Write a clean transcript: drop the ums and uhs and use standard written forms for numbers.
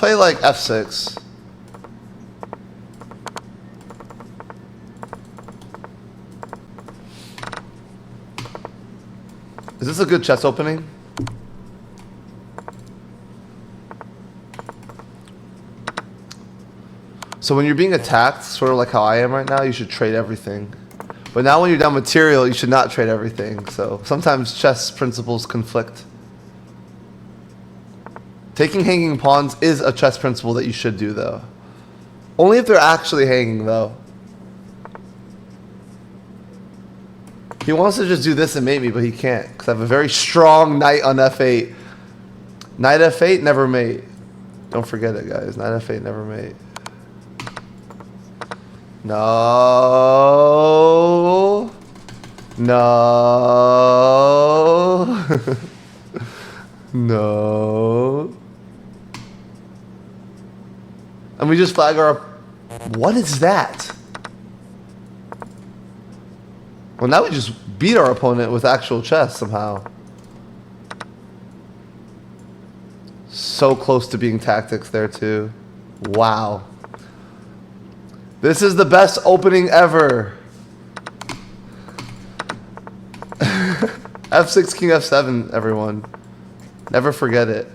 play like f6. Is this a good chess opening? So when you're being attacked, sort of like how I am right now, you should trade everything. But now when you're down material, you should not trade everything. So sometimes chess principles conflict. Taking hanging pawns is a chess principle that you should do, though. Only if they're actually hanging, though. He wants to just do this and mate me, but he can't. Because I have a very strong knight on f8. Knight f8, never mate. Don't forget it, guys. Knight f8, never mate. No. No. No. And we just flag our... What is that? Well, now we just beat our opponent with actual chess somehow. So close to being tactics there, too. Wow. This is the best opening ever. F6, King F7, everyone. Never forget it.